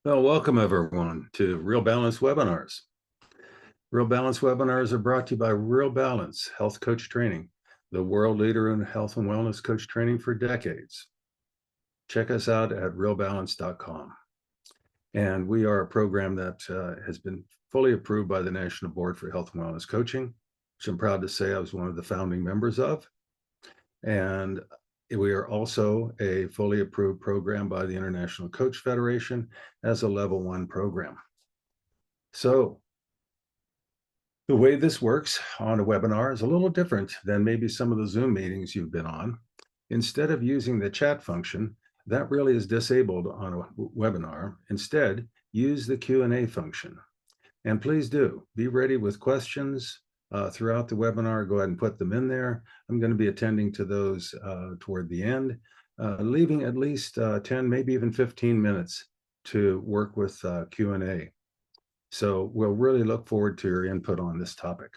Well, welcome everyone to Real Balance webinars. Real Balance webinars are brought to you by Real Balance Health Coach Training, the world leader in health and wellness coach training for decades. Check us out at realbalance.com. And we are a program that has been fully approved by the National Board for Health and Wellness Coaching, which I'm proud to say I was one of the founding members of. And we are also a fully approved program by the International Coach Federation as a level 1 program. So the way this works on a webinar is a little different than maybe some of the Zoom meetings you've been on. Instead of using the chat function, that really is disabled on a webinar. Instead, use the Q&A function. And please do, be ready with questions throughout the webinar. Go ahead and put them in there. I'm going to be attending to those toward the end, leaving at least 10, maybe even 15 minutes to work with Q&A. So we'll really look forward to your input on this topic,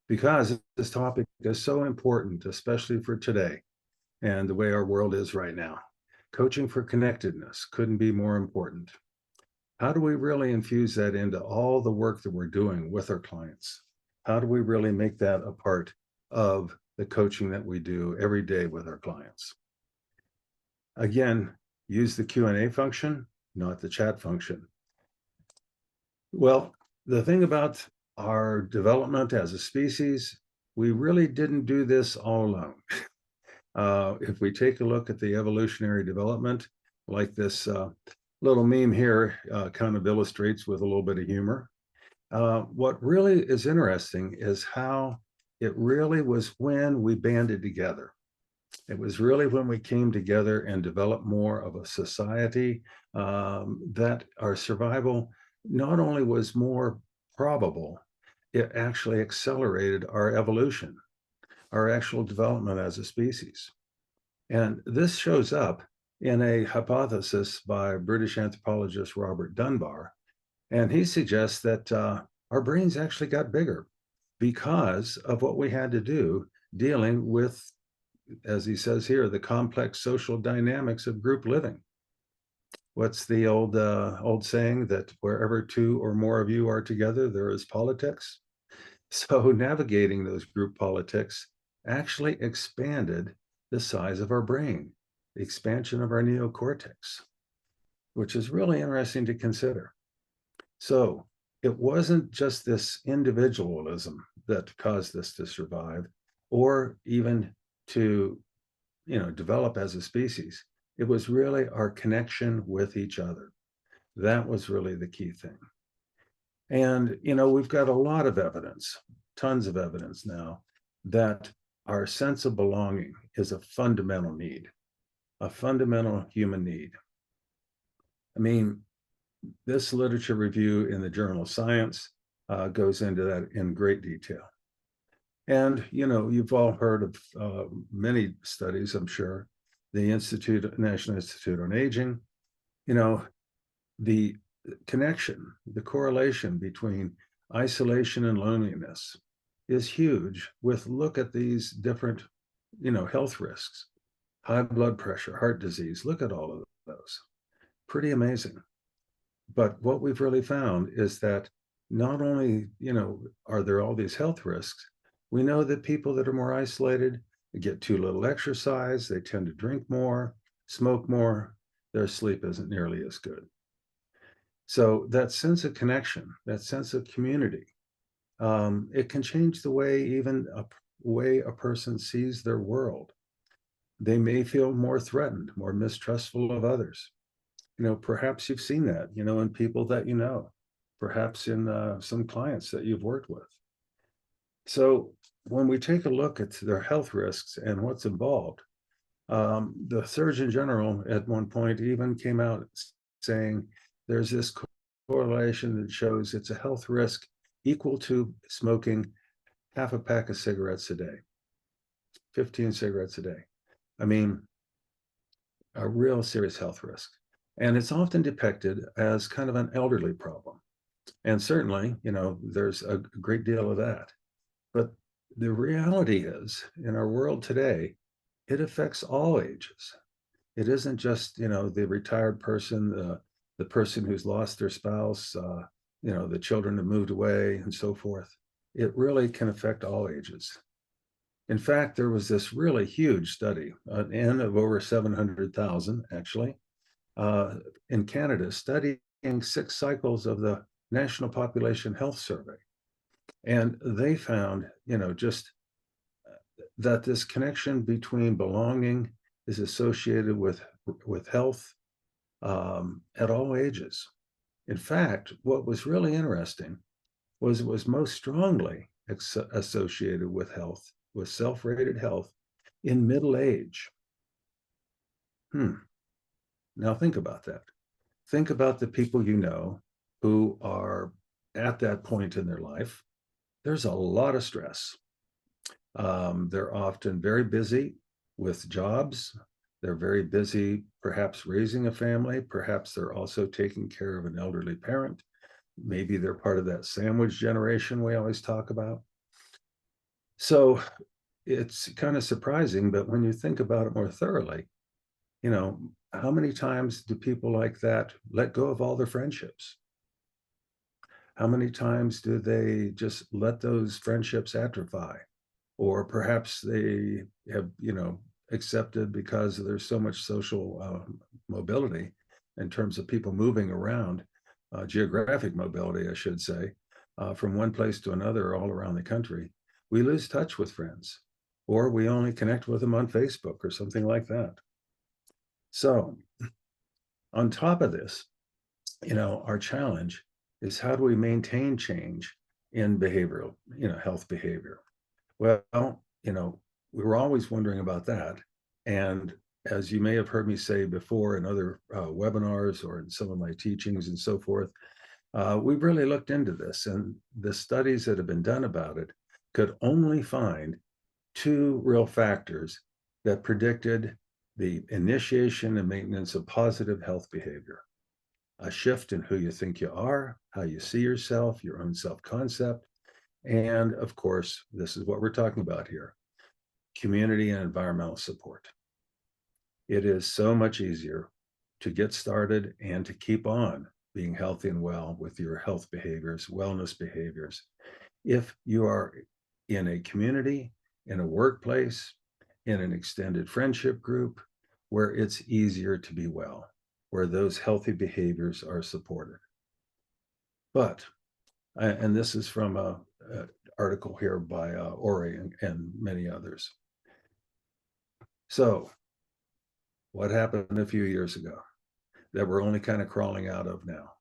because this topic is so important, especially for today and the way our world is right now. Coaching for connectedness couldn't be more important. How do we really infuse that into all the work that we're doing with our clients? How do we really make that a part of the coaching that we do every day with our clients? Again, use the Q&A function, not the chat function. Well, the thing about our development as a species, we really didn't do this all alone. If we take a look at the evolutionary development, like this little meme here kind of illustrates with a little bit of humor, what really is interesting is how it really was when we banded together. It was really when we came together and developed more of a society that our survival not only was more probable, it actually accelerated our evolution, our actual development as a species. And this shows up in a hypothesis by British anthropologist Robert Dunbar. And he suggests that our brains actually got bigger because of what we had to do dealing with, as he says here, the complex social dynamics of group living. What's the old saying that wherever two or more of you are together, there is politics? So navigating those group politics actually expanded the size of our brain, the expansion of our neocortex, which is really interesting to consider. So it wasn't just this individualism that caused us to survive or even to, develop as a species. It was really our connection with each other. That was really the key thing. And, we've got a lot of evidence, tons of evidence now, that our sense of belonging is a fundamental need, a fundamental human need. I mean, this literature review in the Journal of Science goes into that in great detail. And, you've all heard of many studies, I'm sure, the National Institute on Aging, the connection, the correlation between isolation and loneliness is huge look at these different, health risks, high blood pressure, heart disease, look at all of those. Pretty amazing. But what we've really found is that not only, are there all these health risks, we know that people that are more isolated get too little exercise, they tend to drink more, smoke more, their sleep isn't nearly as good. So that sense of connection, that sense of community, it can change the way a person sees their world. They may feel more threatened, more mistrustful of others. Perhaps you've seen that, in people that perhaps in some clients that you've worked with. So when we take a look at their health risks and what's involved, the Surgeon General at one point even came out saying there's this correlation that shows it's a health risk equal to smoking half a pack of cigarettes a day, 15 cigarettes a day. I mean, a real serious health risk. And it's often depicted as kind of an elderly problem. And certainly, there's a great deal of that. But the reality is, in our world today, it affects all ages. It isn't just, the retired person, the person who's lost their spouse, the children have moved away, and so forth. It really can affect all ages. In fact, there was this really huge study, an N of over 700,000, actually, in Canada, studying 6 cycles of the National Population Health Survey. And they found, just that this connection between belonging is associated with health at all ages. In fact, what was really interesting was it was most strongly associated with health, with self-rated health in middle age. Now think about that. Think about the people you know who are at that point in their life. There's a lot of stress. They're often very busy with jobs. They're very busy, perhaps raising a family. Perhaps they're also taking care of an elderly parent. Maybe they're part of that sandwich generation we always talk about. So it's kind of surprising, but when you think about it more thoroughly, how many times do people like that let go of all their friendships? How many times do they just let those friendships atrophy? Or perhaps they have, accepted because there's so much social mobility in terms of people moving around, geographic mobility, I should say, from one place to another all around the country. We lose touch with friends, or we only connect with them on Facebook or something like that. So on top of this, our challenge is how do we maintain change in behavioral, health behavior? Well, we were always wondering about that. And as you may have heard me say before in other webinars or in some of my teachings and so forth, we've really looked into this, and the studies that have been done about it could only find 2 real factors that predicted the initiation and maintenance of positive health behavior: a shift in who you think you are, how you see yourself, your own self-concept, and of course, this is what we're talking about here: community and environmental support. It is so much easier to get started and to keep on being healthy and well with your health behaviors, wellness behaviors, if you are in a community, in a workplace, in an extended friendship group, where it's easier to be well, where those healthy behaviors are supported. But, and this is from an article here by Ori and many others. So what happened a few years ago that we're only kind of crawling out of now?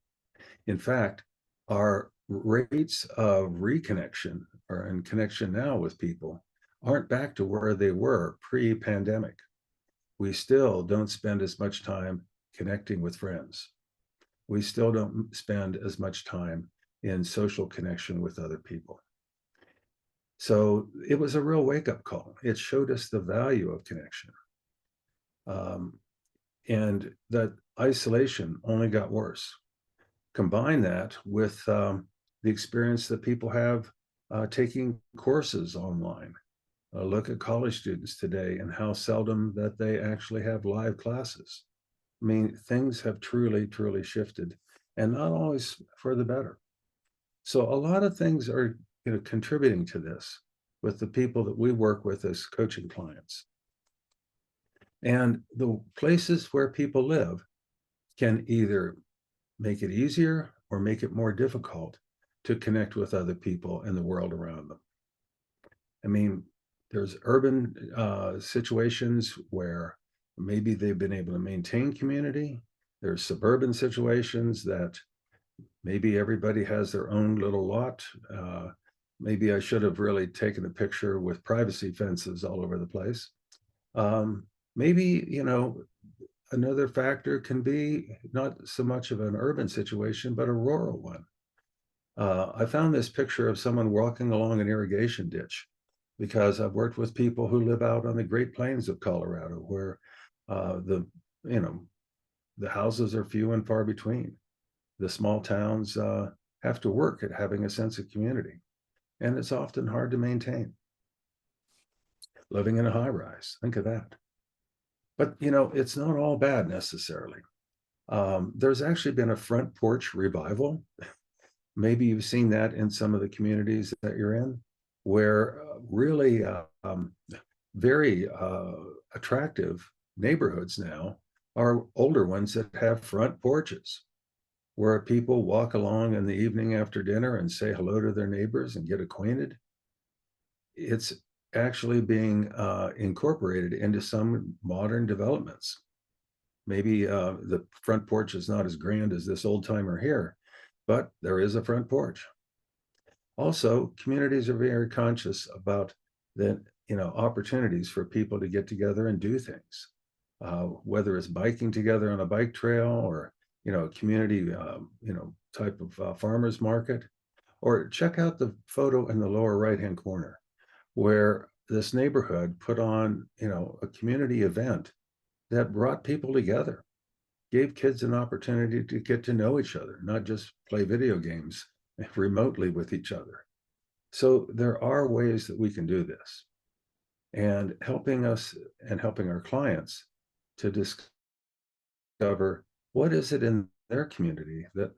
In fact, our rates of reconnection or in connection now with people aren't back to where they were pre-pandemic. We still don't spend as much time connecting with friends. We still don't spend as much time in social connection with other people. So it was a real wake-up call. It showed us the value of connection. And that isolation only got worse. Combine that with the experience that people have taking courses online. Look at college students today and how seldom that they actually have live classes. I mean, things have truly, truly shifted, and not always for the better. So a lot of things are contributing to this with the people that we work with as coaching clients. And the places where people live can either make it easier or make it more difficult to connect with other people in the world around them. I mean, there's urban situations where maybe they've been able to maintain community. There's suburban situations that maybe everybody has their own little lot. Maybe I should have really taken a picture with privacy fences all over the place. Maybe, another factor can be not so much of an urban situation, but a rural one. I found this picture of someone walking along an irrigation ditch because I've worked with people who live out on the Great Plains of Colorado, where the houses are few and far between. The small towns have to work at having a sense of community, and it's often hard to maintain. Living in a high rise, think of that. But it's not all bad necessarily. There's actually been a front porch revival. Maybe you've seen that in some of the communities that you're in, where really very attractive neighborhoods now are older ones that have front porches where people walk along in the evening after dinner and say hello to their neighbors and get acquainted. It's actually being incorporated into some modern developments. Maybe the front porch is not as grand as this old timer here, but there is a front porch. Also, communities are very conscious about the opportunities for people to get together and do things, whether it's biking together on a bike trail or a community type of farmers market. Or check out the photo in the lower right hand corner where this neighborhood put on a community event that brought people together, gave kids an opportunity to get to know each other, not just play video games remotely with each other. So there are ways that we can do this, and helping us and helping our clients to discover what is it in their community that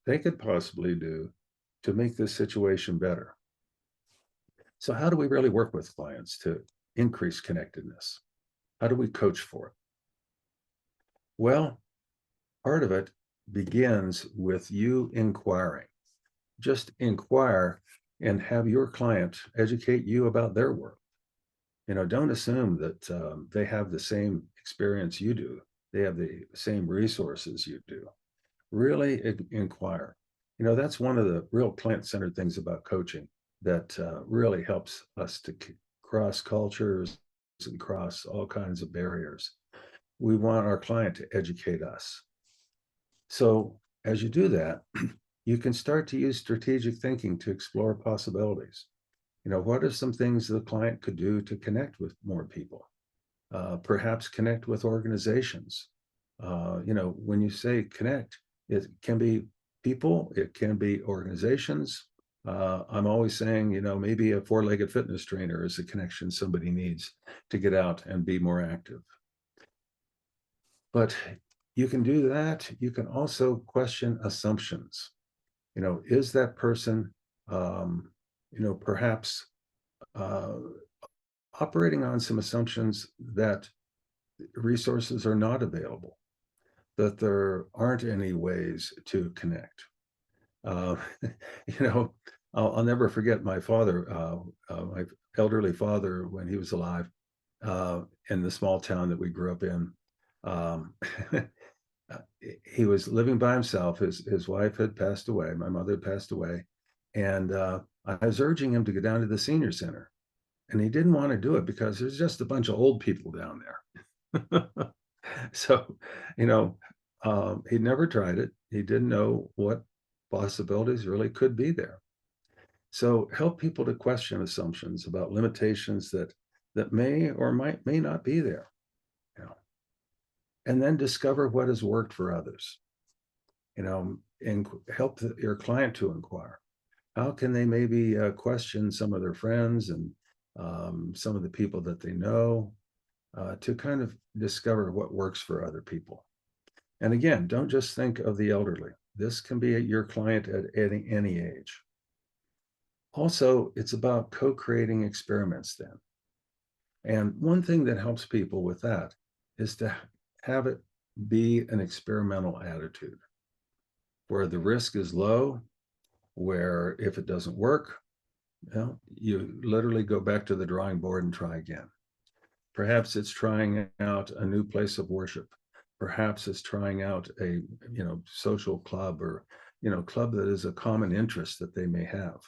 they could possibly do to make this situation better. So how do we really work with clients to increase connectedness? How do we coach for it? Well, part of it begins with you inquiring. Just inquire and have your client educate you about their work. Don't assume that they have the same experience you do. They have the same resources you do. Really inquire. That's one of the real client-centered things about coaching that really helps us to cross cultures and cross all kinds of barriers. We want our client to educate us. So as you do that, you can start to use strategic thinking to explore possibilities. What are some things the client could do to connect with more people? Perhaps connect with organizations. When you say connect, it can be people, it can be organizations. I'm always saying, maybe a four-legged fitness trainer is a connection somebody needs to get out and be more active. But you can do that. You can also question assumptions. Is that person, perhaps operating on some assumptions that resources are not available, that there aren't any ways to connect. Uh, I'll never forget my father, my elderly father, when he was alive, in the small town that we grew up in. Um, he was living by himself. His wife had passed away. My mother had passed away. And I was urging him to go down to the senior center. And he didn't want to do it because there's just a bunch of old people down there. So, he'd never tried it. He didn't know what possibilities really could be there. So help people to question assumptions about limitations that may or may not be there. And then discover what has worked for others. And help your client to inquire. How can they maybe question some of their friends and some of the people that they know to kind of discover what works for other people. And again, don't just think of the elderly. This can be your client at any age. Also, it's about co-creating experiments then. And one thing that helps people with that is to have it be an experimental attitude where the risk is low, where if it doesn't work, you literally go back to the drawing board and try again. Perhaps it's trying out a new place of worship. Perhaps it's trying out a social club or club that is a common interest that they may have,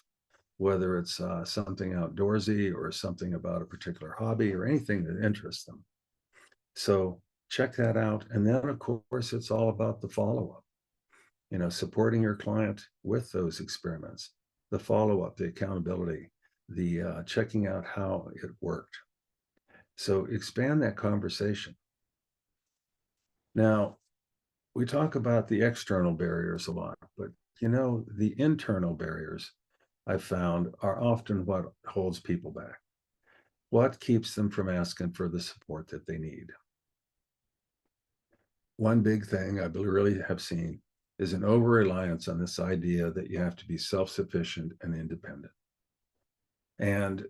whether it's something outdoorsy or something about a particular hobby or anything that interests them. So check that out. And then of course it's all about the follow-up, supporting your client with those experiments, the follow-up, the accountability, the checking out how it worked. So expand that conversation. Now, we talk about the external barriers a lot, but the internal barriers I've found are often what holds people back. What keeps them from asking for the support that they need? one big thing I really have seen is an over-reliance on this idea that you have to be self-sufficient and independent. And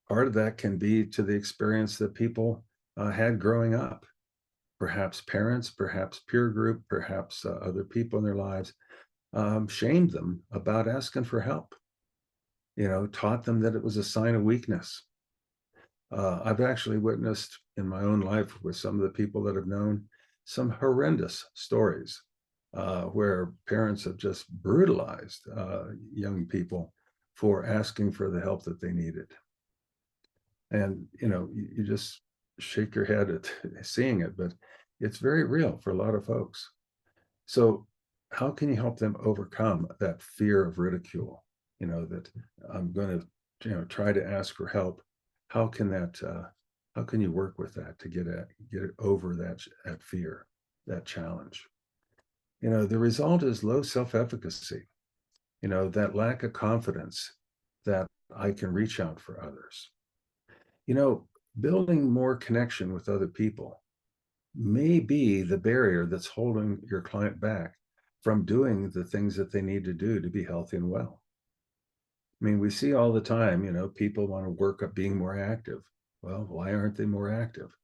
part of that can be to the experience that people had growing up. Perhaps parents, perhaps peer group, perhaps other people in their lives shamed them about asking for help, taught them that it was a sign of weakness. I've actually witnessed in my own life with some of the people that I've known some horrendous stories where parents have just brutalized young people for asking for the help that they needed. And, you just shake your head at seeing it, but it's very real for a lot of folks. So, how can you help them overcome that fear of ridicule? That I'm going to, try to ask for help. How can that? How can you work with that to get it over that fear, that challenge? The result is low self-efficacy. That lack of confidence that I can reach out for others. Building more connection with other people may be the barrier that's holding your client back from doing the things that they need to do to be healthy and well. I mean, we see all the time, people want to work up being more active. Well, why aren't they more active?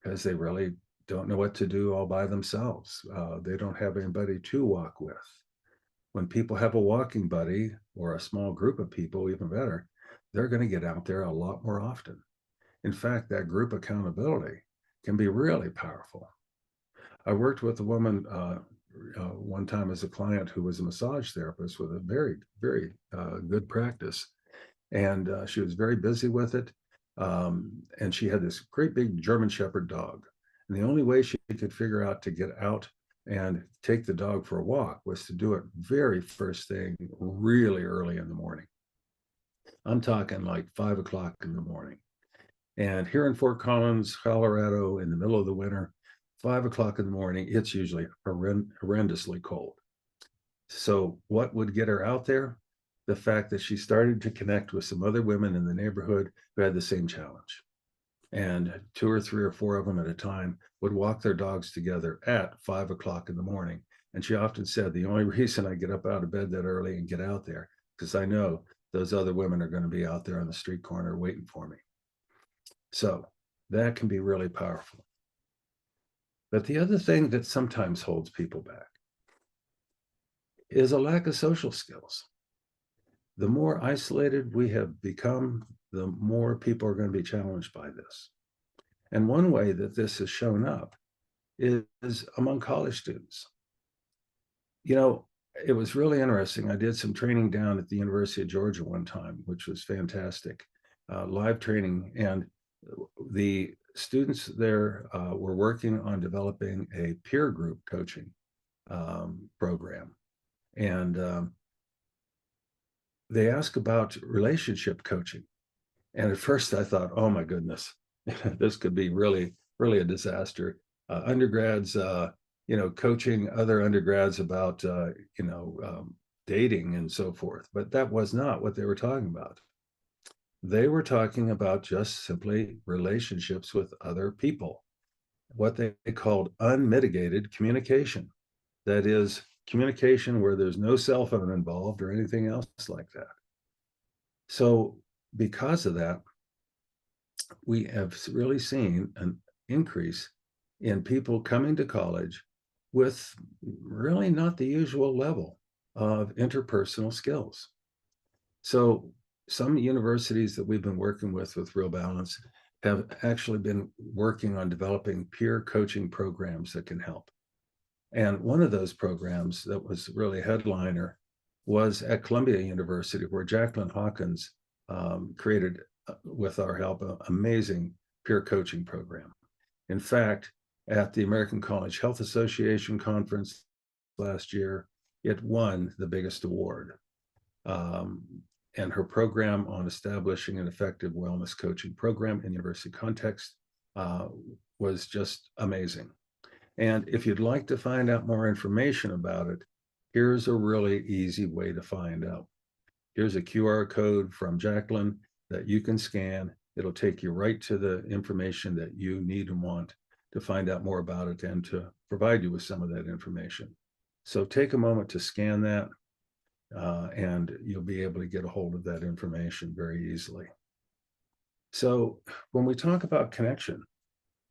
Because they really don't know what to do all by themselves. They don't have anybody to walk with. When people have a walking buddy or a small group of people, even better, they're going to get out there a lot more often. In fact, that group accountability can be really powerful. I worked with a woman one time as a client who was a massage therapist with a very, very good practice. And she was very busy with it. And she had this great big German Shepherd dog. And the only way she could figure out to get out and take the dog for a walk was to do it very first thing, really early in the morning. I'm talking like 5 o'clock in the morning. And here in Fort Collins, Colorado, in the middle of the winter, 5 o'clock in the morning, it's usually horrendously cold. So what would get her out there? The fact that she started to connect with some other women in the neighborhood who had the same challenge. And 2 or 3 or 4 of them at a time would walk their dogs together at 5 o'clock in the morning. And she often said, the only reason I get up out of bed that early and get out there, because I know those other women are going to be out there on the street corner waiting for me. So that can be really powerful. But the other thing that sometimes holds people back is a lack of social skills. The more isolated we have become, the more people are going to be challenged by this. And one way that this has shown up is among college students. It was really interesting. I did some training down at the University of Georgia one time, which was fantastic, live training. And the students there were working on developing a peer group coaching program. And they asked about relationship coaching. And at first I thought, oh my goodness, this could be really, really a disaster. Undergrads, coaching other undergrads about, dating and so forth. But that was not what they were talking about. They were talking about just simply relationships with other people, what they called unmitigated communication. That is communication where there's no cell phone involved or anything else like that. So because of that, we have really seen an increase in people coming to college with really not the usual level of interpersonal skills. So some universities that we've been working with Real Balance have actually been working on developing peer coaching programs that can help. And one of those programs that was really a headliner was at Columbia University, where Jacqueline Hawkins created, with our help, an amazing peer coaching program. In fact, at the American College Health Association conference last year, it won the biggest award. And her program on establishing an effective wellness coaching program in university context was just amazing. And if you'd like to find out more information about it, here's a really easy way to find out. Here's a QR code from Jacqueline that you can scan. It'll take you right to the information that you need and want to find out more about it and to provide you with some of that information. So take a moment to scan that, and you'll be able to get a hold of that information very easily. So when we talk about connection,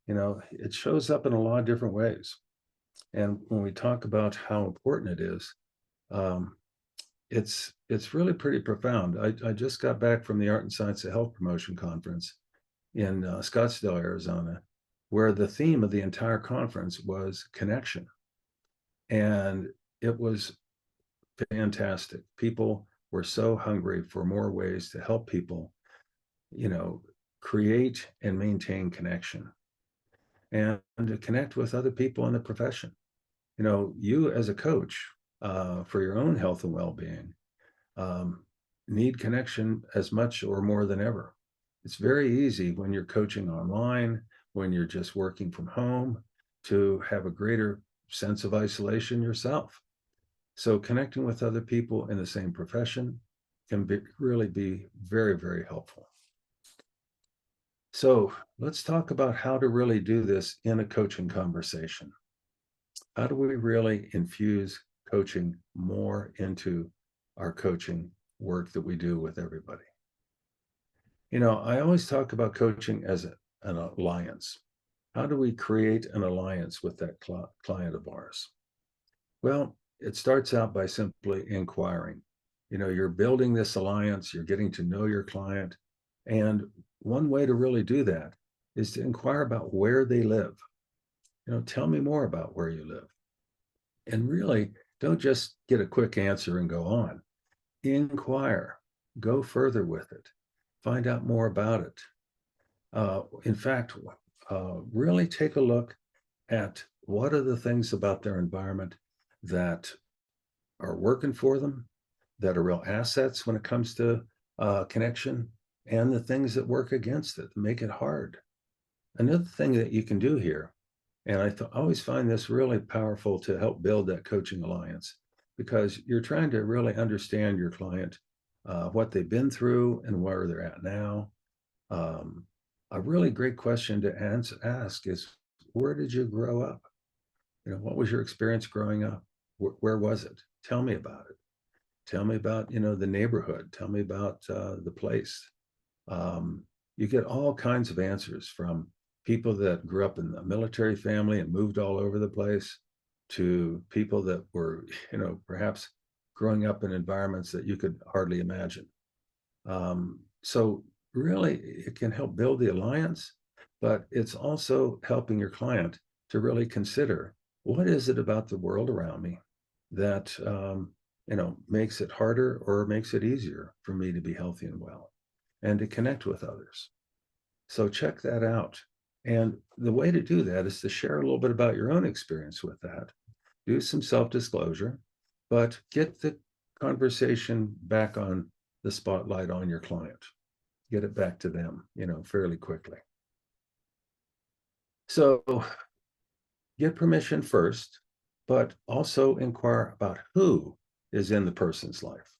it shows up in a lot of different ways. And when we talk about how important it is, um, it's really pretty profound. I just got back from the Art and Science of Health Promotion Conference in Scottsdale, Arizona, where the theme of the entire conference was connection. And it was fantastic. People were so hungry for more ways to help people, create and maintain connection and to connect with other people in the profession. You as a coach, for your own health and well-being, um, need connection as much or more than ever. It's very easy when you're coaching online, when you're just working from home, to have a greater sense of isolation yourself. So connecting with other people in the same profession can really be very, very helpful. So let's talk about how to really do this in a coaching conversation. How do we really infuse coaching more into our coaching work that we do with everybody? I always talk about coaching as an alliance. How do we create an alliance with that client of ours? Well, it starts out by simply inquiring. You're building this alliance, you're getting to know your client. And one way to really do that is to inquire about where they live. Tell me more about where you live. And really, don't just get a quick answer and go on. Inquire, go further with it, find out more about it. In fact, really take a look at what are the things about their environment that are working for them, that are real assets when it comes to connection, and the things that work against it, make it hard. Another thing that you can do here, and I always find this really powerful to help build that coaching alliance, because you're trying to really understand your client, what they've been through and where they're at now. A really great question to ask is, where did you grow up? What was your experience growing up? Where was it? Tell me about it. Tell me about, the neighborhood. Tell me about the place. You get all kinds of answers from people that grew up in the military family and moved all over the place, to people that were, perhaps growing up in environments that you could hardly imagine. So really, it can help build the alliance, but it's also helping your client to really consider, what is it about the world around me that makes it harder or makes it easier for me to be healthy and well, and to connect with others. So check that out. And the way to do that is to share a little bit about your own experience with that. Do some self-disclosure, but get the conversation back on the spotlight on your client. Get it back to them, fairly quickly. So get permission first, but also inquire about who is in the person's life.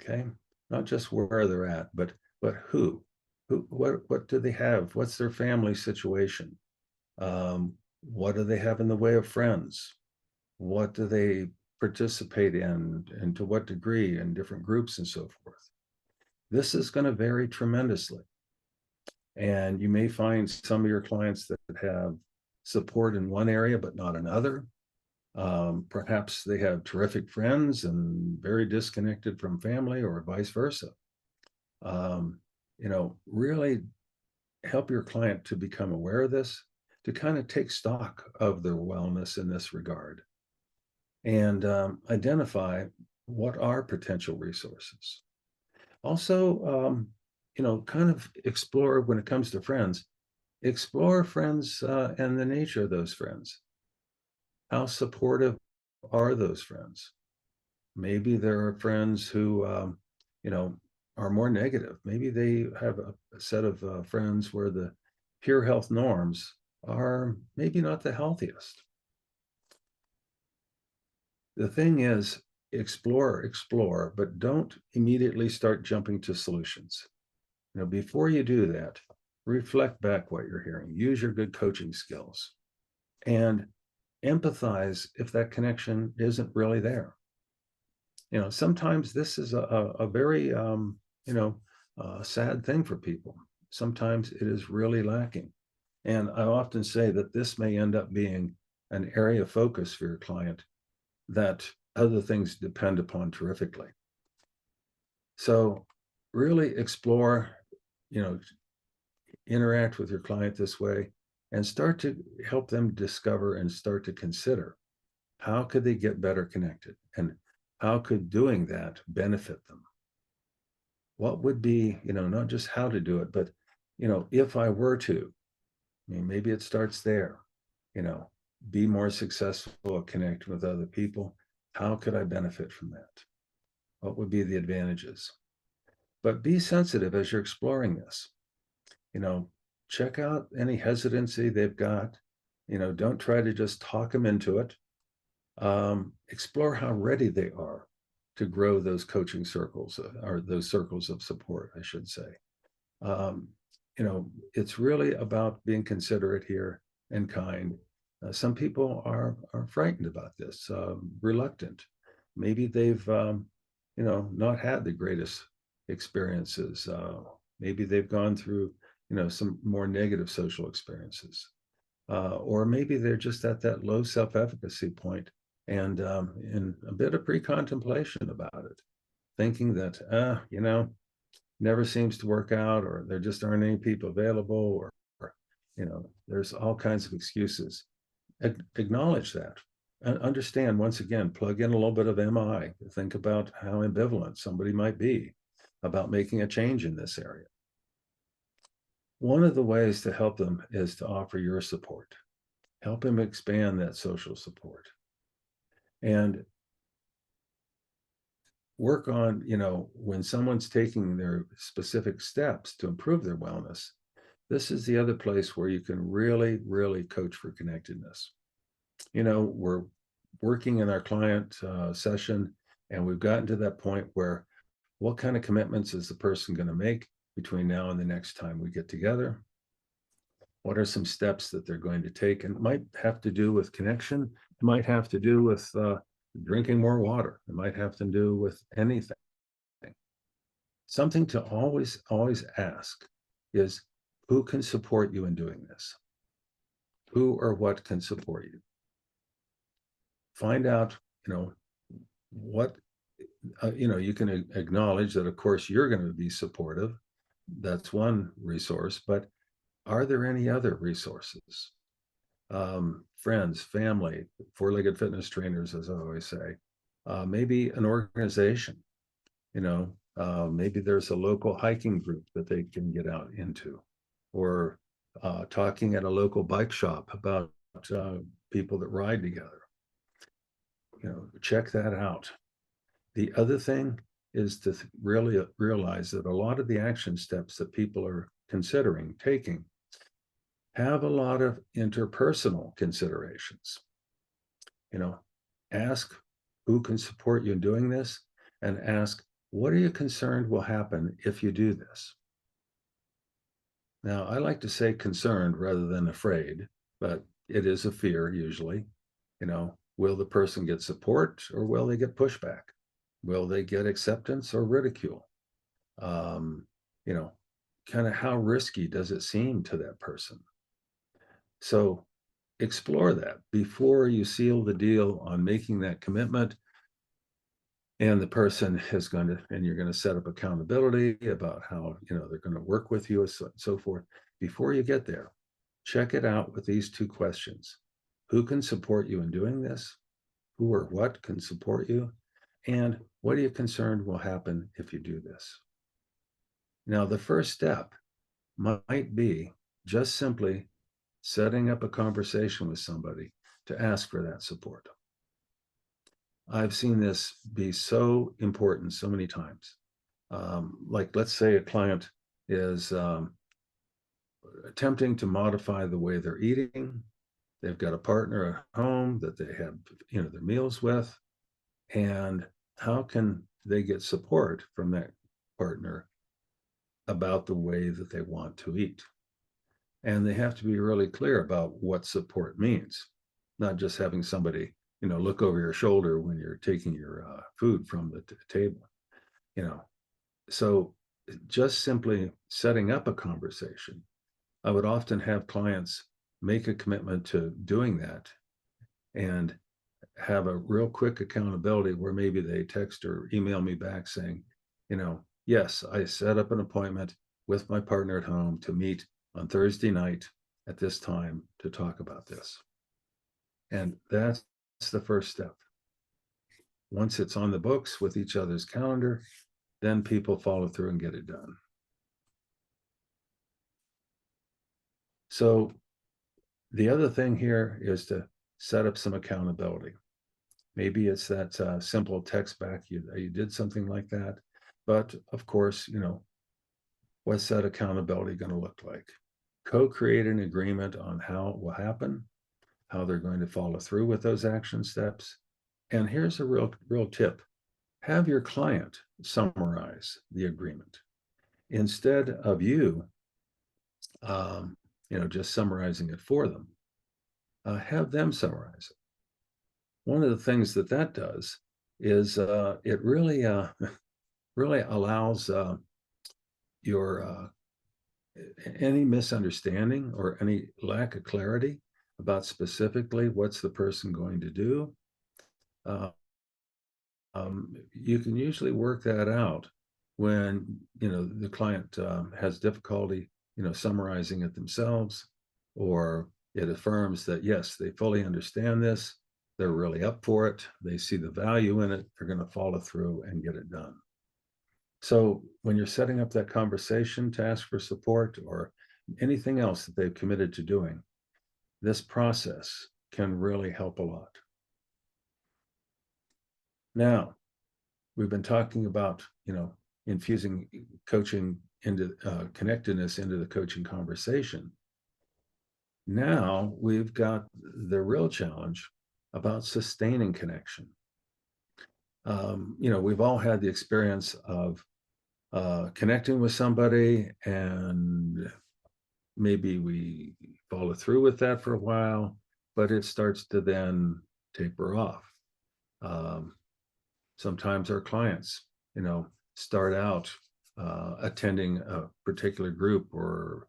Okay, not just where they're at, but who, what do they have? What's their family situation? What do they have in the way of friends? What do they participate in, and to what degree, in different groups and so forth? This is going to vary tremendously. And you may find some of your clients that have support in one area, but not another. Perhaps they have terrific friends and very disconnected from family, or vice versa. Really help your client to become aware of this, to kind of take stock of their wellness in this regard, and identify what are potential resources. Also, kind of explore, when it comes to friends, explore friends and the nature of those friends. How supportive are those friends? Maybe there are friends who, are more negative. Maybe they have a set of friends where the peer health norms are maybe not the healthiest. The thing is, explore, but don't immediately start jumping to solutions. Before you do that, reflect back what you're hearing. Use your good coaching skills, and empathize if that connection isn't really there. Sometimes this is a very, sad thing for people. Sometimes it is really lacking. And I often say that this may end up being an area of focus for your client that other things depend upon terrifically. So really explore, you know, interact with your client this way and start to help them discover and start to consider how could they get better connected and how could doing that benefit them? What would be, not just how to do it, but, if I were to, maybe it starts there, you know, be more successful at connecting with other people. How could I benefit from that? What would be the advantages? But be sensitive as you're exploring this. You know, check out any hesitancy they've got. Don't try to just talk them into it. Explore how ready they are to grow those coaching circles or those circles of support, I should say. Um, it's really about being considerate here and kind. Some people are frightened about this, reluctant. Maybe they've not had the greatest experiences. Maybe they've gone through some more negative social experiences, or maybe they're just at that low self-efficacy point and in a bit of pre-contemplation about it, thinking that never seems to work out, or there just aren't any people available, or there's all kinds of excuses. Acknowledge that and understand, once again, plug in a little bit of MI. Think about how ambivalent somebody might be about making a change in this area. One of the ways to help them is to offer your support. Help them expand that social support. And work on, when someone's taking their specific steps to improve their wellness, this is the other place where you can really, really coach for connectedness. We're working in our client session, and we've gotten to that point where what kind of commitments is the person going to make between now and the next time we get together? What are some steps that they're going to take? And it might have to do with connection. It might have to do with drinking more water. It might have to do with anything. Something to always, always ask is, who can support you in doing this? Who or what can support you? Find out, what, you can acknowledge that, of course, you're going to be supportive. That's one resource, but are there any other resources? Friends, family, four-legged fitness trainers, as I always say, maybe an organization, maybe there's a local hiking group that they can get out into, or talking at a local bike shop about people that ride together. Check that out. The other thing is to really realize that a lot of the action steps that people are considering taking have a lot of interpersonal considerations. Ask who can support you in doing this, and ask, what are you concerned will happen if you do this? Now, I like to say concerned rather than afraid, but it is a fear usually. Will the person get support, or will they get pushback? Will they get acceptance or ridicule? Kind of how risky does it seem to that person? So explore that before you seal the deal on making that commitment. And the person is going to, and you're going to set up accountability about how, they're going to work with you and so forth. Before you get there, check it out with these two questions. Who can support you in doing this? Who or what can support you? And what are you concerned will happen if you do this? Now, the first step might be just simply setting up a conversation with somebody to ask for that support. I've seen this be so important so many times. Like, let's say a client is attempting to modify the way they're eating. They've got a partner at home that they have, their meals with. And how can they get support from that partner about the way that they want to eat? And they have to be really clear about what support means. not just having somebody, look over your shoulder when you're taking your food from the table, you know. So just simply setting up a conversation, I would often have clients make a commitment to doing that and have a real quick accountability where maybe they text or email me back saying, yes, I set up an appointment with my partner at home to meet on Thursday night at this time to talk about this. And that's the first step. Once it's on the books with each other's calendar, then people follow through and get it done. So the other thing here is to set up some accountability. Maybe it's that simple text back, you did something like that. But of course, what's that accountability going to look like? Co-create an agreement on how it will happen, how they're going to follow through with those action steps. And here's a real tip. Have your client summarize the agreement instead of you, just summarizing it for them. Have them summarize it. One of the things that does is it really really allows your any misunderstanding or any lack of clarity about specifically what's the person going to do. You can usually work that out when the client has difficulty summarizing it themselves, or it affirms that yes, they fully understand this, they're really up for it, they see the value in it, they're going to follow through and get it done. So when you're setting up that conversation to ask for support or anything else that they've committed to doing, this process can really help a lot. Now, we've been talking about, infusing coaching into connectedness into the coaching conversation. Now we've got the real challenge about sustaining connection. We've all had the experience of connecting with somebody, and maybe we follow through with that for a while, but it starts to then taper off. Sometimes our clients, start out attending a particular group or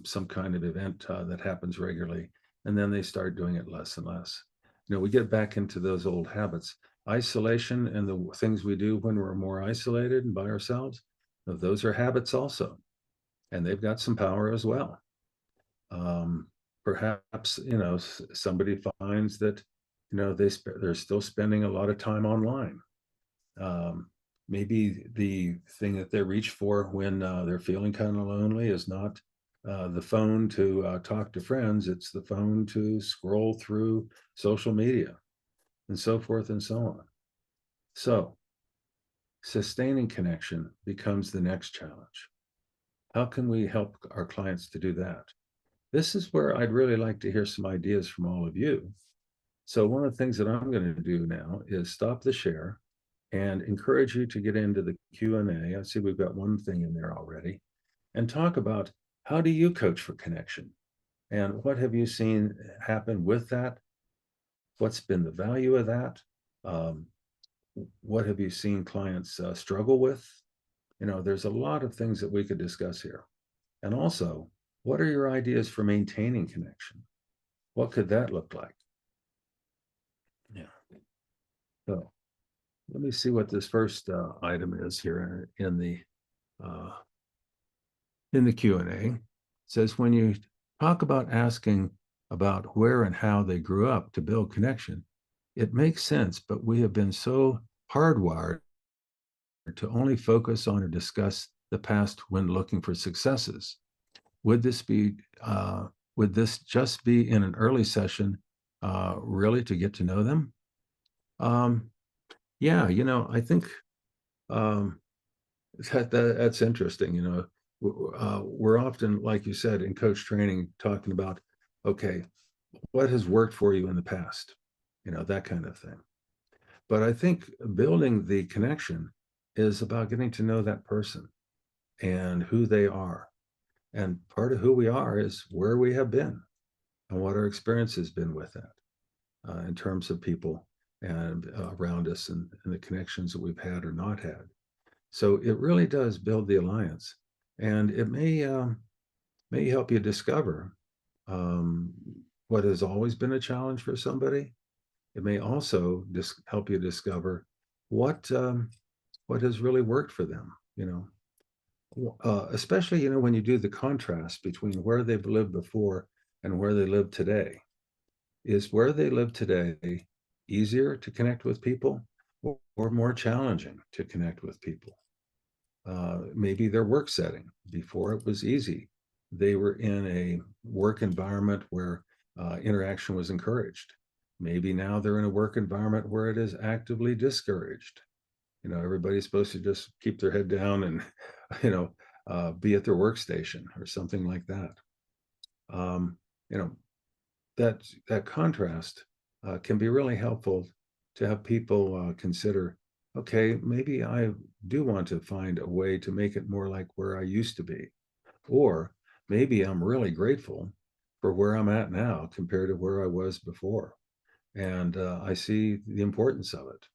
some kind of event that happens regularly, and then they start doing it less and less. We get back into those old habits. Isolation and the things we do when we're more isolated and by ourselves, those are habits also, and they've got some power as well. Perhaps somebody finds that they're still spending a lot of time online. Maybe the thing that they reach for when they're feeling kind of lonely is not the phone to talk to friends, it's the phone to scroll through social media and so forth and so on. So sustaining connection becomes the next challenge. How can we help our clients to do that? This is where I'd really like to hear some ideas from all of you. So one of the things that I'm going to do now is stop the share and encourage you to get into the Q&A. I see we've got one thing in there already, and talk about how do you coach for connection, and what have you seen happen with that? What's been the value of that? What have you seen clients struggle with? There's a lot of things that we could discuss here. And also, what are your ideas for maintaining connection? What could that look like? Yeah. So let me see what this first item is here in the Q&A. It says, when you talk about asking about where and how they grew up to build connection, it makes sense, but we have been so hardwired to only focus on or discuss the past when looking for successes. Would this just be in an early session, really to get to know them? Yeah, I think that's interesting. We're often, like you said, in coach training, talking about, okay, what has worked for you in the past, that kind of thing. But I think building the connection is about getting to know that person and who they are. And part of who we are is where we have been and what our experience has been with that. in terms of people and around us and the connections that we've had or not had. So it really does build the alliance, and it may help you discover um, what has always been a challenge for somebody. It may also help you discover what has really worked for them. Especially when you do the contrast between where they've lived before and where they live today. Is where they live today easier to connect with people or more challenging to connect with people? Maybe their work setting. Before it was easy. They were in a work environment where interaction was encouraged. Maybe now they're in a work environment where it is actively discouraged. Everybody's supposed to just keep their head down and, be at their workstation or something like that. Um, you know, that contrast can be really helpful to have people consider, okay, maybe I do want to find a way to make it more like where I used to be. Or maybe I'm really grateful for where I'm at now compared to where I was before. And I see the importance of it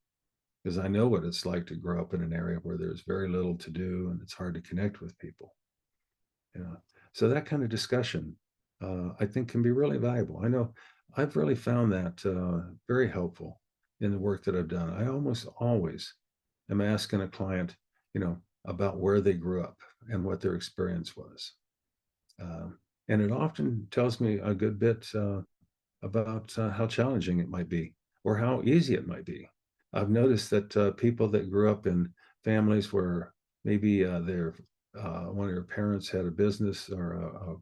because I know what it's like to grow up in an area where there's very little to do and it's hard to connect with people. Yeah. So that kind of discussion, I think, can be really valuable. I know I've really found that very helpful in the work that I've done. I almost always am asking a client, about where they grew up and what their experience was. And it often tells me a good bit about how challenging it might be or how easy it might be. I've noticed that people that grew up in families where maybe one of their parents had a business or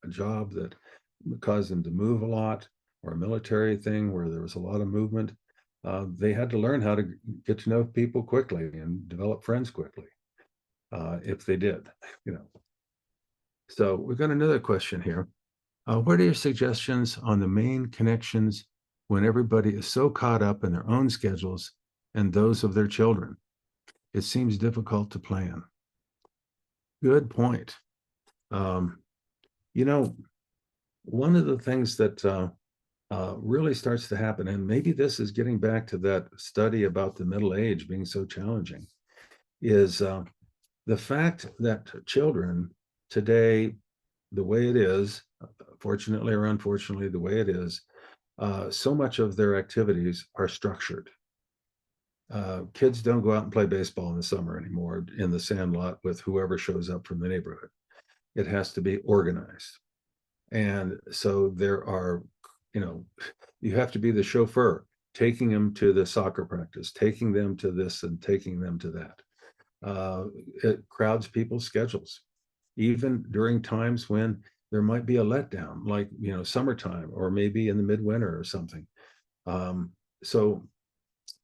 a job that caused them to move a lot, or a military thing where there was a lot of movement, they had to learn how to get to know people quickly and develop friends quickly, if they did, you know. So we've got another question here. What are your suggestions on the main connections when everybody is so caught up in their own schedules and those of their children? It seems difficult to plan. Good point. Um, you know, one of the things that really starts to happen, and maybe this is getting back to that study about the middle age being so challenging, is the fact that children today, the way it is, fortunately or unfortunately, the way it is, so much of their activities are structured. Kids don't go out and play baseball in the summer anymore in the sandlot with whoever shows up from the neighborhood. It has to be organized. And so there are, you know, you have to be the chauffeur, taking them to the soccer practice, taking them to this and taking them to that. It crowds people's schedules, even during times when there might be a letdown, like, summertime or maybe in the midwinter or something. So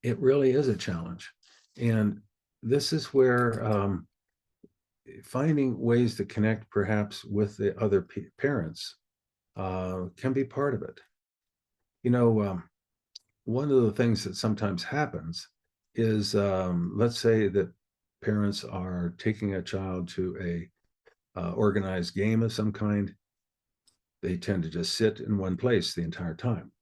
it really is a challenge. And this is where finding ways to connect perhaps with the other parents can be part of it. One of the things that sometimes happens is, let's say that parents are taking a child to a organized game of some kind. They tend to just sit in one place the entire time,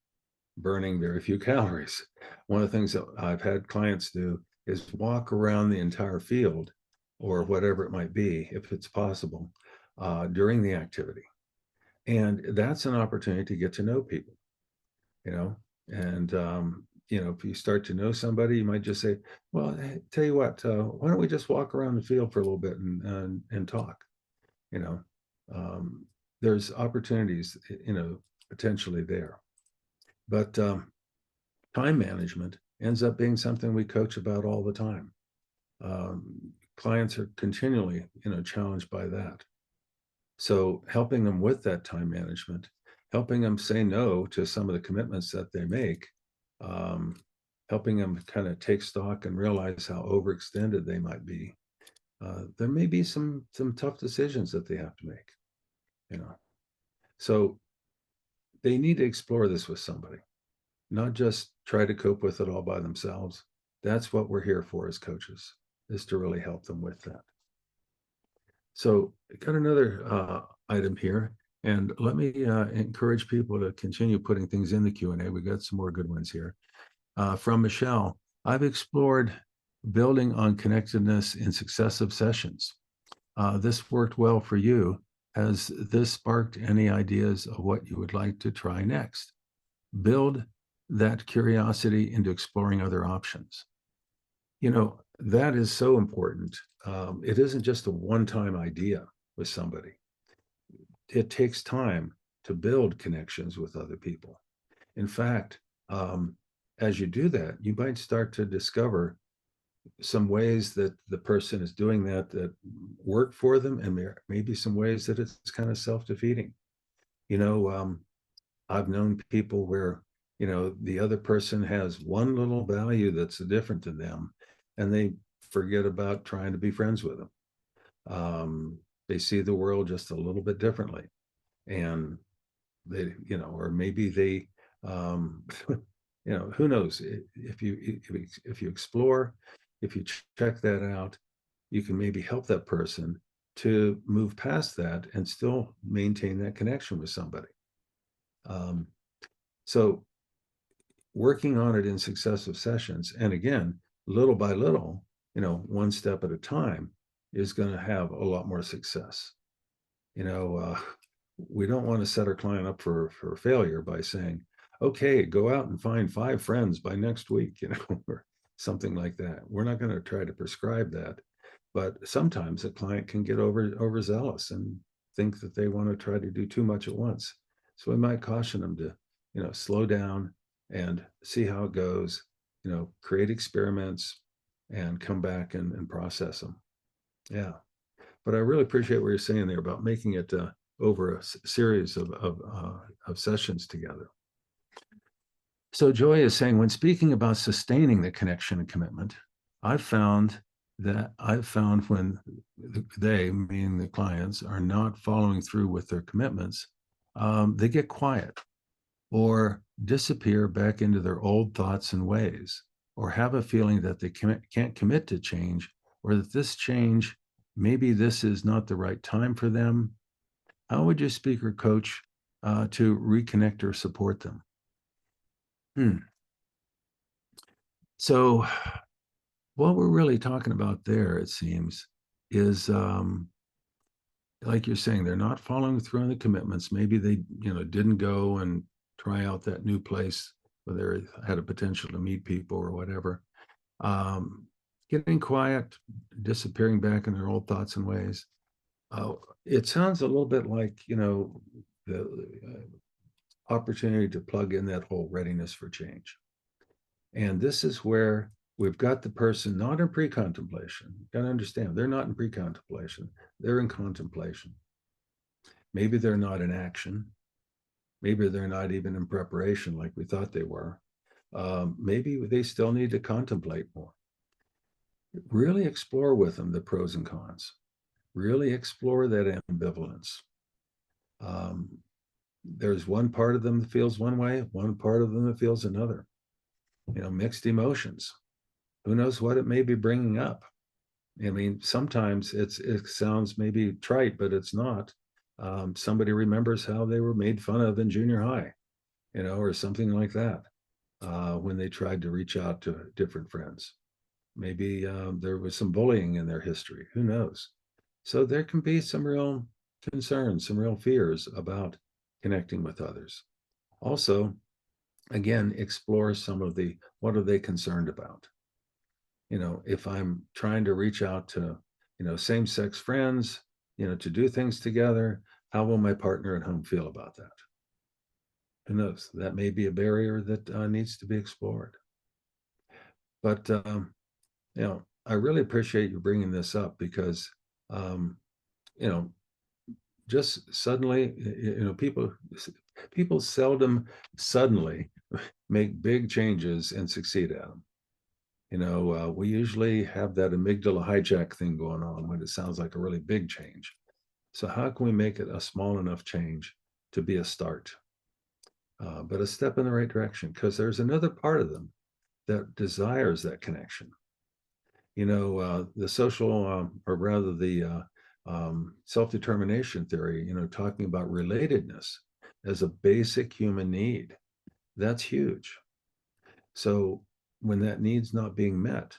burning very few calories. One of the things that I've had clients do is walk around the entire field or whatever it might be, if it's possible, during the activity. And that's an opportunity to get to know people, you know, and, if you start to know somebody, you might just say, well, hey, tell you what, why don't we just walk around the field for a little bit and talk, you know, there's opportunities, potentially there. But time management ends up being something we coach about all the time. Clients are continually, challenged by that. So helping them with that time management, helping them say no to some of the commitments that they make, helping them kind of take stock and realize how overextended they might be. There may be some tough decisions that they have to make, So they need to explore this with somebody, not just try to cope with it all by themselves. That's what we're here for as coaches, is to really help them with that. So got another item here, And let me encourage people to continue putting things in the Q&A. We got some more good ones here. From Michelle, I've explored building on connectedness in successive sessions. This worked well for you. Has this sparked any ideas of what you would like to try next? Build that curiosity into exploring other options. That is so important. It isn't just a one-time idea with somebody. It takes time to build connections with other people. In fact, as you do that, you might start to discover some ways that the person is doing that work for them, and maybe some ways that it's kind of self-defeating. I've known people where, the other person has one little value that's different to them, and they forget about trying to be friends with them. They see the world just a little bit differently, and they, or maybe they, who knows? If you explore, if you check that out, you can maybe help that person to move past that and still maintain that connection with somebody. So working on it in successive sessions, and again, little by little, one step at a time, is going to have a lot more success. We don't want to set our client up for failure by saying, okay, go out and find 5 friends by next week, or something like that. We're not going to try to prescribe that. But sometimes a client can get overzealous and think that they want to try to do too much at once. So we might caution them to, slow down and see how it goes, create experiments and come back and process them. Yeah. But I really appreciate what you're saying there about making it over a series of sessions together. So Joy is saying, when speaking about sustaining the connection and commitment, I've found when they, meaning the clients, are not following through with their commitments, they get quiet or disappear back into their old thoughts and ways, or have a feeling that they can't commit to change, or that this change, maybe this is not the right time for them. How would you speak or coach to reconnect or support them? So what we're really talking about there, it seems, is like you're saying, they're not following through on the commitments. Maybe they, didn't go and try out that new place where they had a potential to meet people or whatever. Getting quiet, disappearing back in their old thoughts and ways. It sounds a little bit like, the opportunity to plug in that whole readiness for change. And this is where we've got the person not in pre-contemplation. You got to understand, they're not in pre-contemplation. They're in contemplation. Maybe they're not in action. Maybe they're not even in preparation like we thought they were. Maybe they still need to contemplate more. Really explore with them the pros and cons. Really explore that ambivalence. There's one part of them that feels one way, one part of them that feels another. Mixed emotions. Who knows what it may be bringing up? I mean, sometimes it sounds maybe trite, but it's not. Somebody remembers how they were made fun of in junior high, or something like that, when they tried to reach out to different friends. Maybe there was some bullying in their history. Who knows? So there can be some real concerns, some real fears about connecting with others. Also, again, explore some of what are they concerned about? If I'm trying to reach out to, same-sex friends, to do things together, how will my partner at home feel about that? Who knows? That may be a barrier that needs to be explored. But, I really appreciate you bringing this up because, just suddenly, people seldom suddenly make big changes and succeed at them. We usually have that amygdala hijack thing going on when it sounds like a really big change. So how can we make it a small enough change to be a start, but a step in the right direction? Because there's another part of them that desires that connection. The social, or rather the self-determination theory, talking about relatedness as a basic human need. That's huge. So when that need's not being met,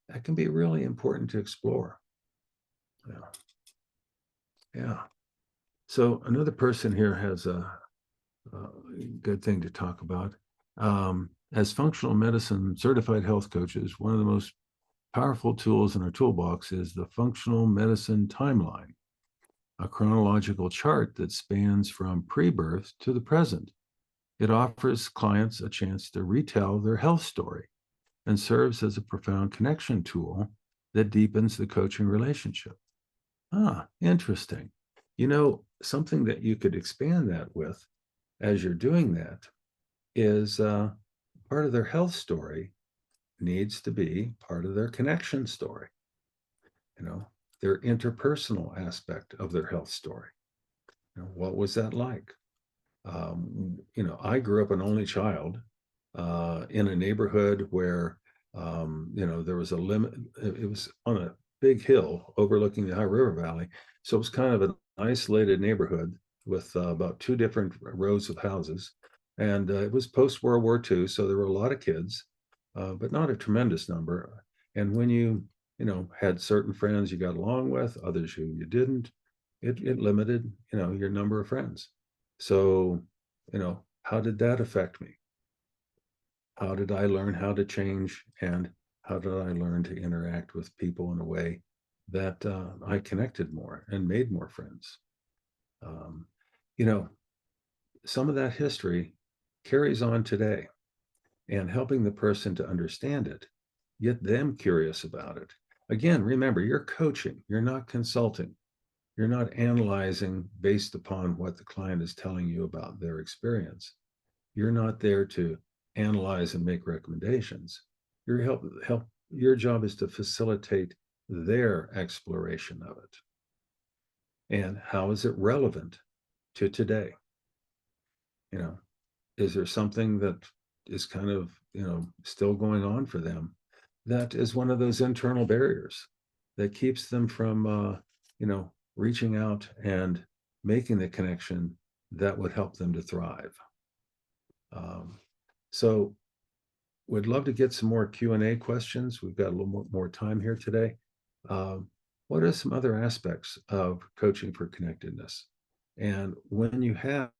that can be really important to explore. Yeah. Yeah. So another person here has a good thing to talk about. As functional medicine certified health coaches, one of the most powerful tools in our toolbox is the functional medicine timeline, a chronological chart that spans from pre-birth to the present. It offers clients a chance to retell their health story and serves as a profound connection tool that deepens the coaching relationship. Ah, interesting. Something that you could expand that with as you're doing that is part of their health story needs to be part of their connection story, you know, their interpersonal aspect of their health story. What was that like? I grew up an only child in a neighborhood where, there was a limit. It was on a big hill overlooking the High River Valley. So it was kind of an isolated neighborhood with about two different rows of houses. And it was post World War II. So there were a lot of kids, but not a tremendous number. And when had certain friends you got along with, others who you didn't, it limited, your number of friends. So, how did that affect me? How did I learn how to change? And how did I learn to interact with people in a way that I connected more and made more friends? Um, you know, some of that history carries on today, and helping the person to understand it, get them curious about it. Again, remember, you're coaching, you're not consulting, you're not analyzing based upon what the client is telling you about their experience. You're not there to analyze and make recommendations. Your job is to facilitate their exploration of it. And how is it relevant to today? Is there something that is kind of, still going on for them that is one of those internal barriers that keeps them from, reaching out and making the connection that would help them to thrive? Um, so we'd love to get some more Q&A questions. We've got a little more time here today. What are some other aspects of coaching for connectedness? And when you have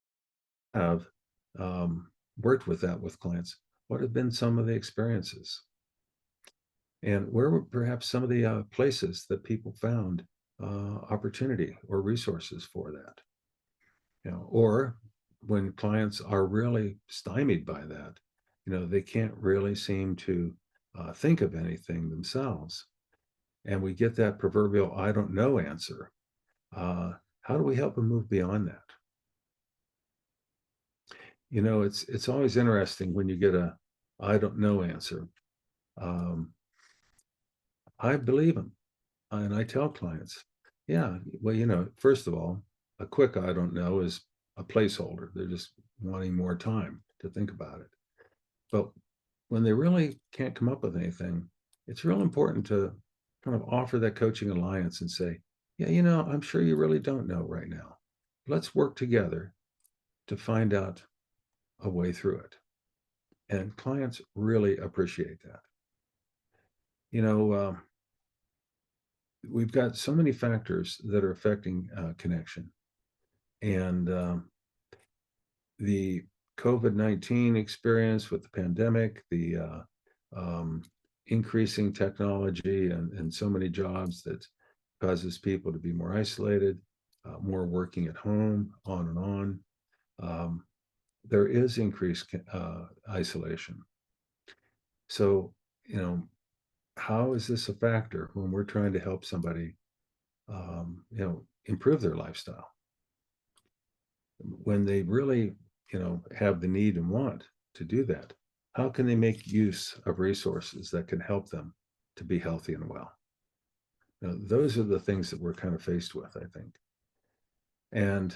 worked with that with clients, what have been some of the experiences? And where were perhaps some of the places that people found opportunity or resources for that? Or when clients are really stymied by that, they can't really seem to think of anything themselves. And we get that proverbial "I don't know" answer. How do we help them move beyond that? It's always interesting when you get a "I don't know" answer. Um, I believe them, and I tell clients, yeah, well, first of all, a quick "I don't know" is a placeholder. They're just wanting more time to think about it. But when they really can't come up with anything, it's real important to kind of offer that coaching alliance and say, yeah, I'm sure you really don't know right now. Let's work together to find out a way through it. And clients really appreciate that. You know, uh, we've got so many factors that are affecting connection. And the COVID-19 experience with the pandemic, the increasing technology and so many jobs that causes people to be more isolated, more working at home, on and on. There is increased isolation. So, how is this a factor when we're trying to help somebody, improve their lifestyle? When they really, have the need and want to do that, how can they make use of resources that can help them to be healthy and well? Those are the things that we're kind of faced with, I think. And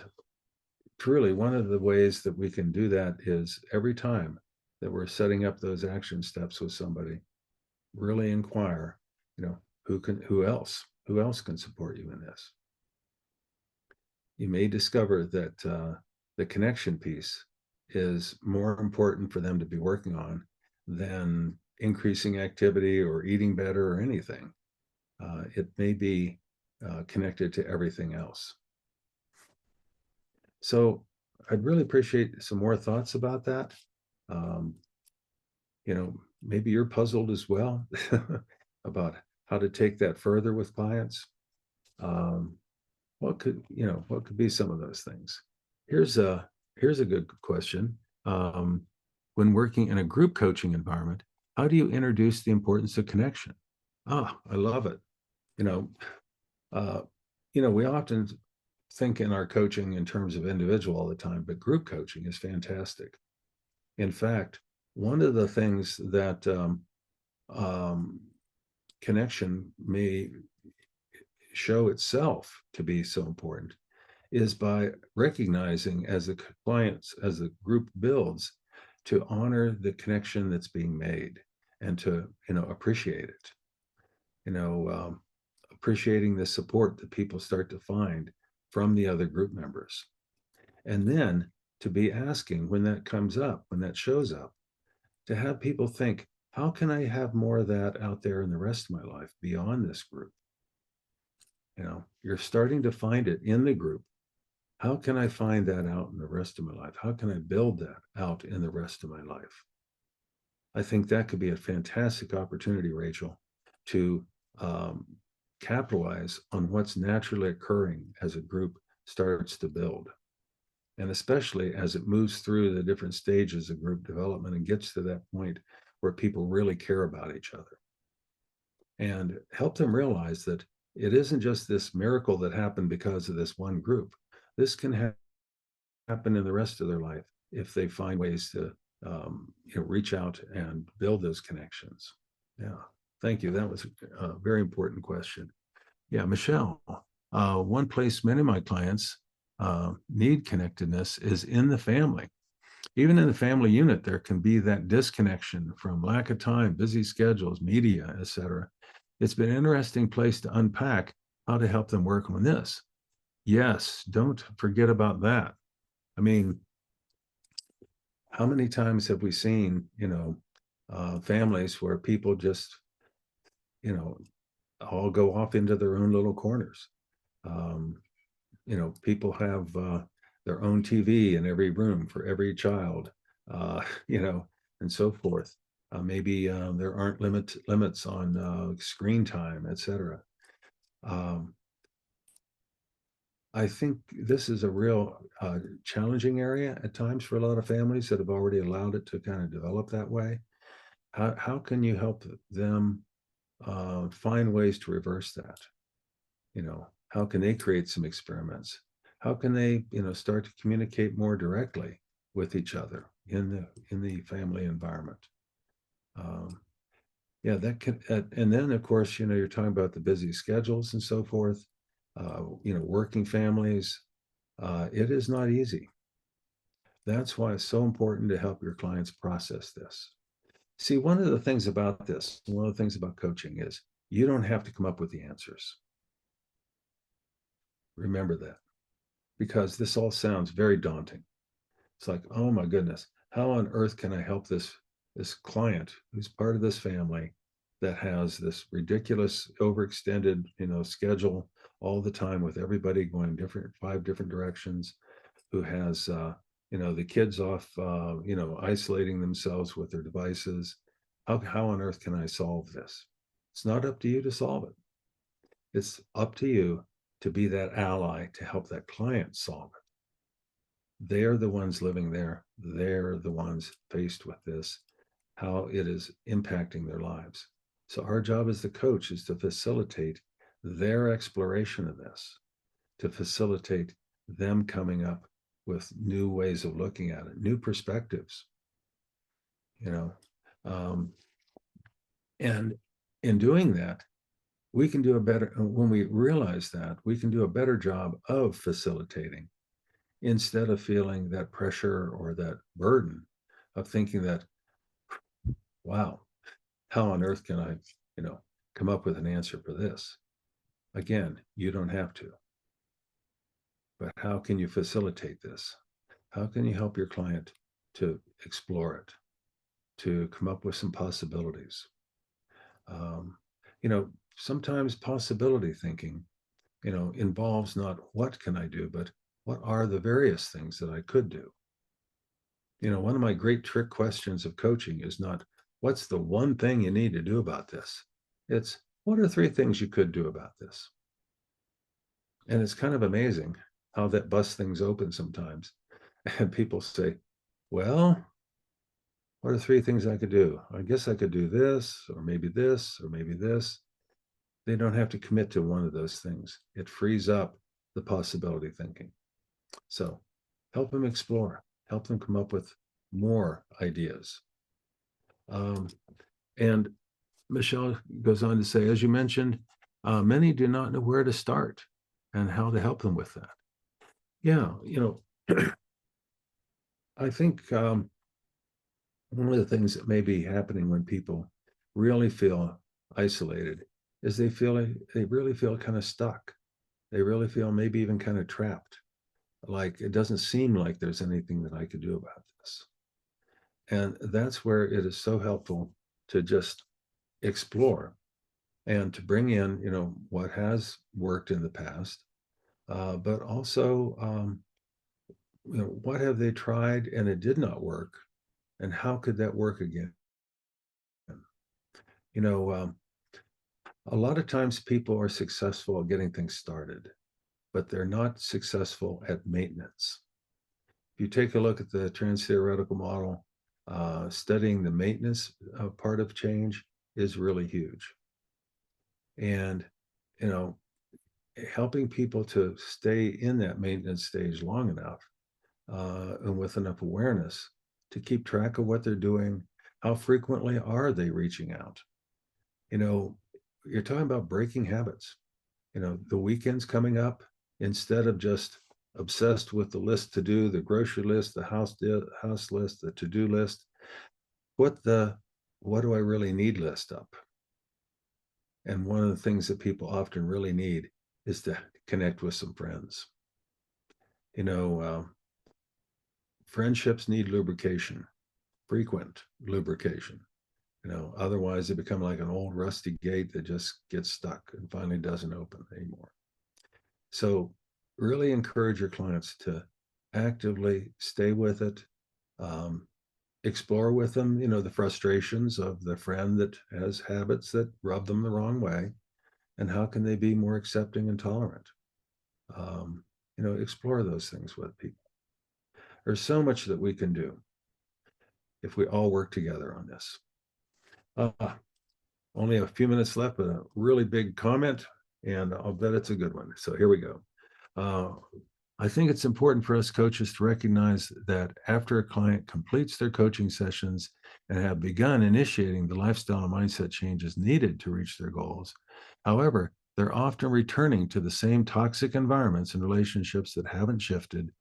truly, one of the ways that we can do that is every time that we're setting up those action steps with somebody, really inquire, who else can support you in this? you may discover that the connection piece is more important for them to be working on than increasing activity or eating better or anything. It may be connected to everything else. So I'd really appreciate some more thoughts about that. Um, Maybe you're puzzled as well about how to take that further with clients. Um, what could be some of those things? Here's a here's a good question. Um, when working in a group coaching environment, how do you introduce the importance of connection? Ah, I love it. You know, uh, we often think in our coaching in terms of individual all the time, but group coaching is fantastic. In fact, one of the things that um, connection may show itself to be so important is by recognizing as the clients, as the group builds, to honor the connection that's being made and to, appreciate it. You know, appreciating the support that people start to find from the other group members. And then to be asking when that comes up, when that shows up, to have people think, how can I have more of that out there in the rest of my life beyond this group? You're starting to find it in the group. How can I find that out in the rest of my life? How can I build that out in the rest of my life? I think that could be a fantastic opportunity, Rachel, to um, capitalize on what's naturally occurring as a group starts to build. And especially as it moves through the different stages of group development and gets to that point where people really care about each other. And help them realize that it isn't just this miracle that happened because of this one group. This can happen in the rest of their life if they find ways to reach out and build those connections. Yeah, thank you. That was a very important question. Yeah, Michelle, one place many of my clients need connectedness is in the family. Even in the family unit, there can be that disconnection from lack of time, busy schedules, media, etc. It's been an interesting place to unpack how to help them work on this. Yes, don't forget about that. I mean, how many times have we seen, families where people just, you know, all go off into their own little corners? Um, People have their own TV in every room for every child, uh, you know, and so forth. Maybe there aren't limits on screen time, etc. Um, I think this is a real challenging area at times for a lot of families that have already allowed it to kind of develop that way. How can you help them find ways to reverse that? How can they create some experiments? How can they, start to communicate more directly with each other in the family environment? Um, yeah, that can, and then of course, you're talking about the busy schedules and so forth. Working families. It is not easy. That's why it's so important to help your clients process this. See, one of the things about this, one of the things about coaching is you don't have to come up with the answers. Remember that, because this all sounds very daunting. It's like, oh my goodness, how on earth can I help this client who's part of this family that has this ridiculous overextended, schedule all the time with everybody going five different directions, who has the kids off isolating themselves with their devices. How on earth can I solve this? It's not up to you to solve it. It's up to you to be that ally to help that client solve it. They're the ones living there. They're the ones faced with this, how it is impacting their lives. So our job as the coach is to facilitate their exploration of this, to facilitate them coming up with new ways of looking at it, new perspectives, you know. Um, and in doing that, we can do a better, when we realize that, we can do a better job of facilitating instead of feeling that pressure or that burden of thinking that, wow, how on earth can I, come up with an answer for this? Again, you don't have to. but how can you facilitate this? How can you help your client to explore it, to come up with some possibilities? Um, Sometimes possibility thinking, involves not what can I do, but what are the various things that I could do? One of my great trick questions of coaching is not what's the one thing you need to do about this? It's what are three things you could do about this? And it's kind of amazing how that busts things open sometimes. And people say, well, what are three things I could do? I guess I could do this, or maybe this, or maybe this. They don't have to commit to one of those things. It frees up the possibility thinking. So help them explore, help them come up with more ideas. And Michelle goes on to say, as you mentioned, many do not know where to start and how to help them with that. Yeah, I think one of the things that may be happening when people really feel isolated is they really feel kind of stuck. They really feel maybe even kind of trapped. Like it doesn't seem like there's anything that I could do about this. And that's where it is so helpful to just explore and to bring in, what has worked in the past, but also, what have they tried and it did not work, and how could that work again? You know, um, a lot of times people are successful at getting things started, but they're not successful at maintenance. If you take a look at the trans-theoretical model, studying the maintenance part of change is really huge. And, you know, helping people to stay in that maintenance stage long enough and with enough awareness to keep track of what they're doing, how frequently are they reaching out? You know, you're talking about breaking habits. The weekend's coming up, instead of just obsessed with the list to do, the grocery list, the house list, the to-do list, put the what do I really need list up. And one of the things that people often really need is to connect with some friends. You know, friendships need lubrication, frequent lubrication. Otherwise they become like an old rusty gate that just gets stuck and finally doesn't open anymore. So really encourage your clients to actively stay with it, explore with them, the frustrations of the friend that has habits that rub them the wrong way, and how can they be more accepting and tolerant. Explore those things with people. There's so much that we can do if we all work together on this. Only a few minutes left, but a really big comment, and I'll bet it's a good one. So here we go. I think it's important for us coaches to recognize that after a client completes their coaching sessions and have begun initiating the lifestyle and mindset changes needed to reach their goals, however, they're often returning to the same toxic environments and relationships that haven't shifted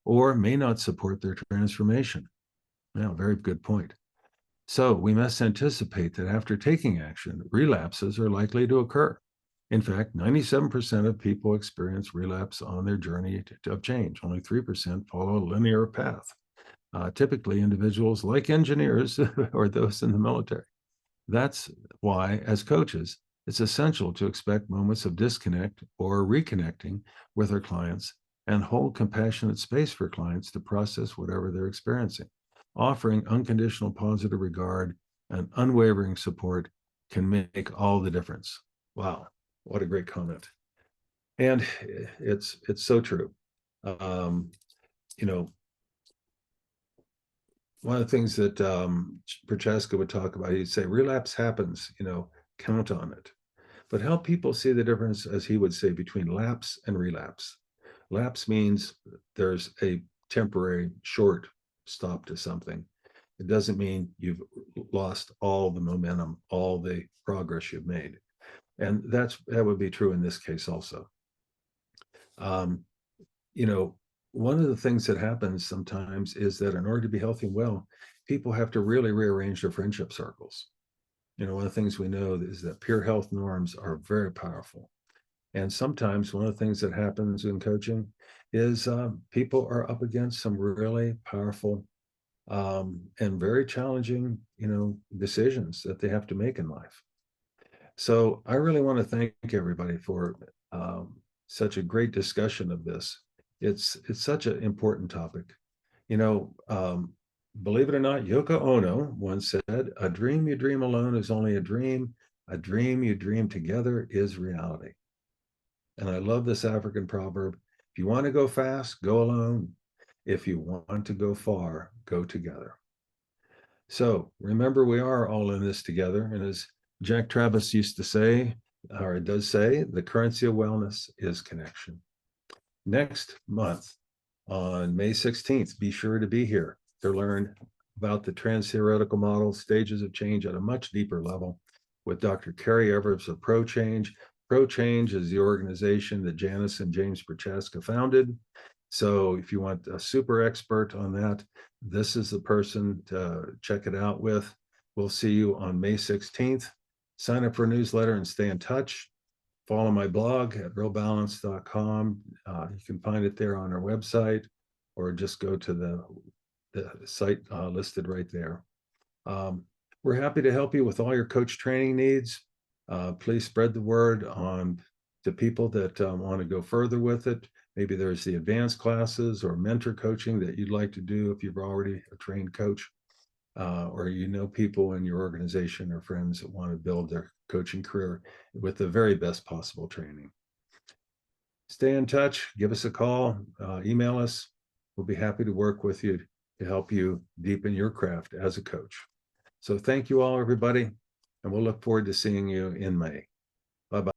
or may not support their transformation. Yeah, very good point. So we must anticipate that after taking action, relapses are likely to occur. In fact, 97% of people experience relapse on their journey of change. Only 3% follow a linear path. Typically, individuals like engineers or those in the military. That's why, as coaches, it's essential to expect moments of disconnect or reconnecting with our clients and hold compassionate space for clients to process whatever they're experiencing. Offering unconditional positive regard and unwavering support can make all the difference. Wow, what a great comment. And it's so true. You know, one of the things that Prochaska would talk about, he'd say, relapse happens, count on it. But help people see the difference, as he would say, between lapse and relapse. Lapse means there's a temporary short stop to something. It doesn't mean you've lost all the momentum, all the progress you've made. And that would be true in this case also. One of the things that happens sometimes is that in order to be healthy and well, people have to really rearrange their friendship circles. One of the things we know is that peer health norms are very powerful. And sometimes one of the things that happens in coaching is people are up against some really powerful and very challenging, decisions that they have to make in life. So I really want to thank everybody for such a great discussion of this. It's such an important topic. You know, believe it or not, Yoko Ono once said, "A dream you dream alone is only a dream. A dream you dream together is reality." And I love this African proverb. If you want to go fast, go alone. If you want to go far, go together. So remember, we are all in this together. And as Jack Travis used to say, or does say, the currency of wellness is connection. Next month on May 16th, be sure to be here to learn about the trans-theoretical model, stages of change at a much deeper level with Dr. Carrie Everts of ProChange. ProChange is the organization that Janice and James Prochaska founded. So if you want a super expert on that, this is the person to check it out with. We'll see you on May 16th. Sign up for a newsletter and stay in touch. Follow my blog at realbalance.com. You can find it there on our website, or just go to the site listed right there. We're happy to help you with all your coach training needs. Please spread the word on to people that want to go further with it. Maybe there's the advanced classes or mentor coaching that you'd like to do if you're already a trained coach, or people in your organization or friends that want to build their coaching career with the very best possible training. Stay in touch, give us a call, email us. We'll be happy to work with you to help you deepen your craft as a coach. So thank you all, everybody, and we'll look forward to seeing you in May. Bye-bye.